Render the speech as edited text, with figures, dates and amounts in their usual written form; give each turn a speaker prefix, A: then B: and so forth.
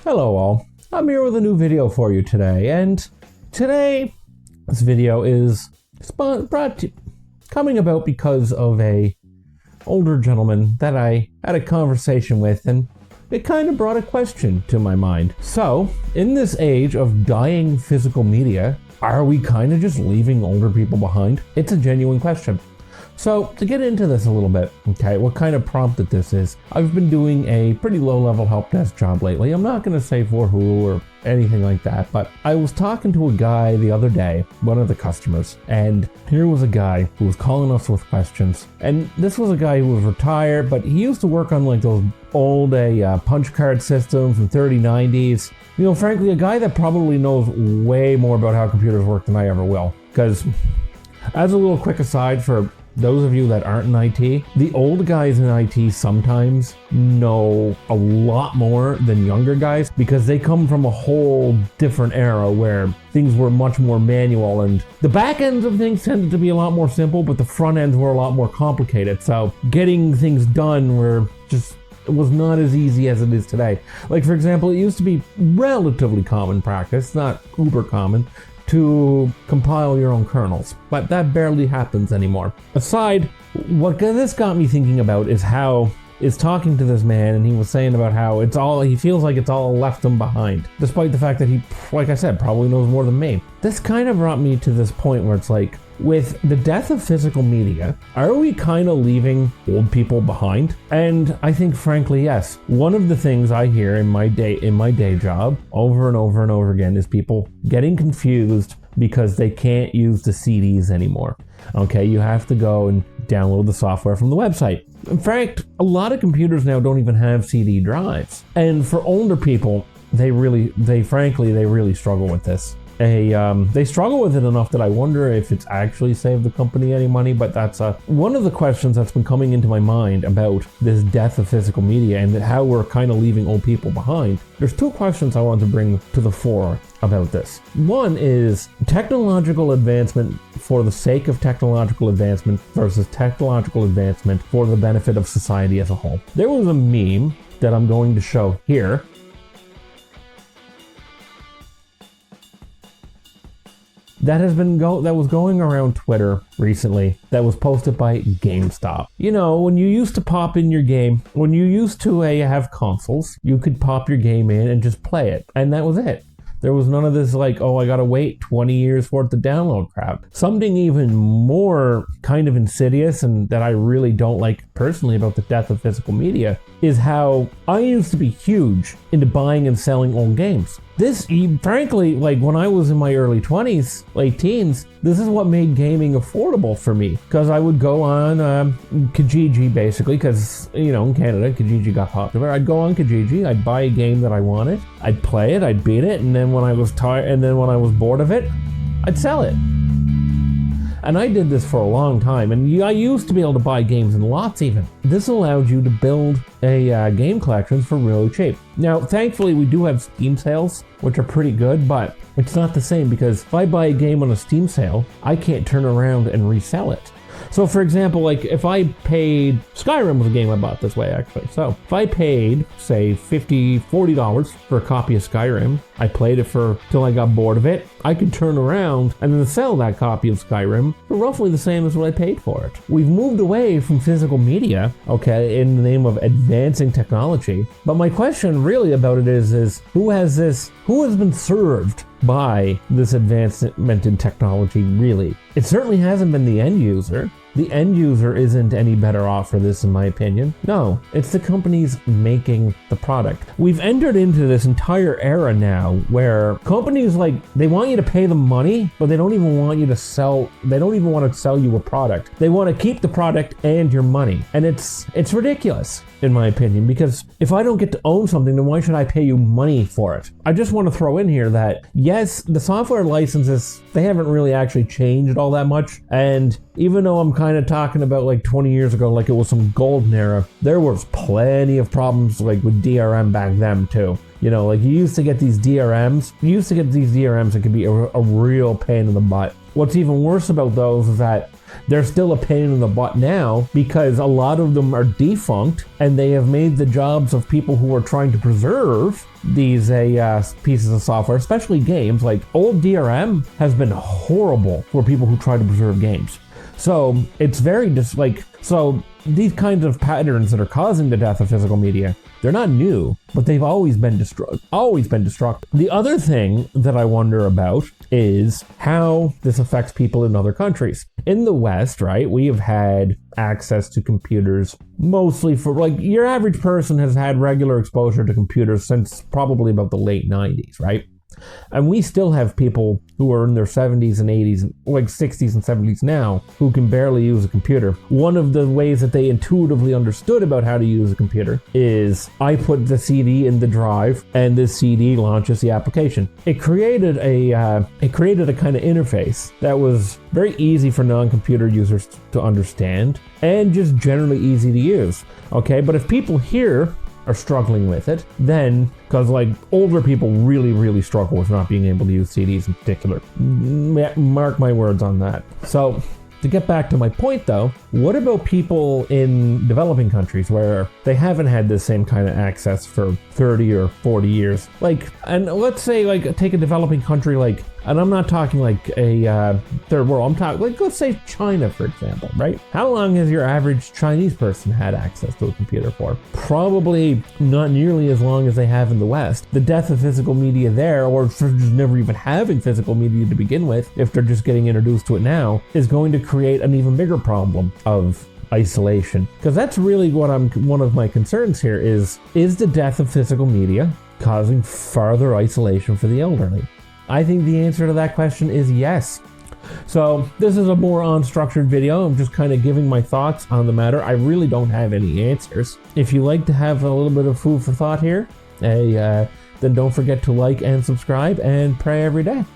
A: Hello all, I'm here with a new video for you today, and today this video is coming about because of a older gentleman that I had a conversation with, and it kind of brought a question to my mind. So, in this age of dying physical media, are we kind of just leaving older people behind? It's a genuine question. So, to get into this a little bit, okay, what kind of prompted this is, I've been doing a pretty low-level help desk job lately. I'm not going to say for who or anything like that, but I was talking to a guy the other day, one of the customers, and here was a guy who was calling us with questions. And this was a guy who was retired, but he used to work on like those old punch card systems from 3090s. You know, frankly, a guy that probably knows way more about how computers work than I ever will. Because, as a little quick aside for those of you that aren't in IT, the old guys in IT sometimes know a lot more than younger guys because they come from a whole different era where things were much more manual, and the back ends of things tended to be a lot more simple, but the front ends were a lot more complicated. So getting things done was not as easy as it is today. Like, for example, it used to be relatively common practice, not uber common, to compile your own kernels, but that barely happens anymore. Aside, what this got me thinking about is talking to this man, and he was saying about how he feels like it's all left him behind, despite the fact that he, like I said, probably knows more than me. This kind of brought me to this point where it's like, with the death of physical media, are we kind of leaving old people behind? And I think, frankly, yes. One of the things I hear in my day job over and over and over again is people getting confused because they can't use the CDs anymore. Okay, you have to go and download the software from the website. In fact, a lot of computers now don't even have CD drives. And for older people, they really struggle with this. They struggle with it enough that I wonder if it's actually saved the company any money, but that's one of the questions that's been coming into my mind about this death of physical media and how we're kind of leaving old people behind. There's two questions I want to bring to the fore about this. One is technological advancement for the sake of technological advancement versus technological advancement for the benefit of society as a whole. There was a meme that I'm going to show here that was going around Twitter recently, that was posted by GameStop. You know, when you used to pop in your game, when you used to have consoles, you could pop your game in and just play it, and that was it. There was none of this like, oh, I gotta wait 20 years for it to download crap. Something even more kind of insidious and that I really don't like personally about the death of physical media is how I used to be huge into buying and selling old games. This, frankly, like when I was in my early 20s, late teens, this is what made gaming affordable for me. Because I would go on Kijiji, basically, because, you know, in Canada, Kijiji got popular. I'd go on Kijiji, I'd buy a game that I wanted, I'd play it, I'd beat it, and then when I was tired, and then when I was bored of it, I'd sell it. And I did this for a long time, and I used to be able to buy games in lots even. This allowed you to build a game collection for really cheap. Now, thankfully, we do have Steam sales, which are pretty good, but it's not the same because if I buy a game on a Steam sale, I can't turn around and resell it. So, for example, like if I paid, Skyrim was a game I bought this way actually. So if I paid, say, $40 for a copy of Skyrim, I played it till I got bored of it, I could turn around and then sell that copy of Skyrim for roughly the same as what I paid for it. We've moved away from physical media, okay, in the name of advancing technology. But my question really about it is who has been served by this advancement in technology, really? It certainly hasn't been the end user. The end user isn't any better off for this, in my opinion. No, it's the companies making the product. We've entered into this entire era now where companies, like, they want you to pay them money, but they don't even want you to sell, they don't even want to sell you a product. They want to keep the product and your money. And it's ridiculous, in my opinion, because if I don't get to own something, then why should I pay you money for it? I just want to throw in here that, yes, the software licenses, they haven't really actually changed all that much. And even though I'm kind of talking about like 20 years ago, like it was some golden era, there was plenty of problems like with DRM back then too. You know, like you used to get these DRMs that could be a real pain in the butt. what's even worse about those is that they're still a pain in the butt now because a lot of them are defunct and they have made the jobs of people who are trying to preserve these pieces of software, especially games, like old DRM has been horrible for people who try to preserve games. So it's very so these kinds of patterns that are causing the death of physical media, they're not new, but they've always been destructive. The other thing that I wonder about is how this affects people in other countries. In the West, right, we have had access to computers mostly for, like, your average person has had regular exposure to computers since probably about the late 90s, right? And we still have people who are in their 70s and 80s, like 60s and 70s now, who can barely use a computer. One of the ways that they intuitively understood about how to use a computer is I put the CD in the drive and this CD launches the application. It created a kind of interface that was very easy for non-computer users to understand and just generally easy to use. Okay, but if people here are struggling with it, then, because like older people really struggle with not being able to use CDs in particular. Mark my words on that. So to get back to my point though, what about people in developing countries where they haven't had this same kind of access for 30 or 40 years? Like, and let's say, like, take a developing country like, and I'm not talking like a third world, I'm talking like, let's say China, for example, right? How long has your average Chinese person had access to a computer for? Probably not nearly as long as they have in the West. The death of physical media there, or for just never even having physical media to begin with, if they're just getting introduced to it now, is going to create an even bigger problem of isolation. Because that's really what one of my concerns here is the death of physical media causing further isolation for the elderly? I think the answer to that question is yes. So this is a more unstructured video. I'm just kind of giving my thoughts on the matter. I really don't have any answers. If you like to have a little bit of food for thought here, then don't forget to like and subscribe and pray every day.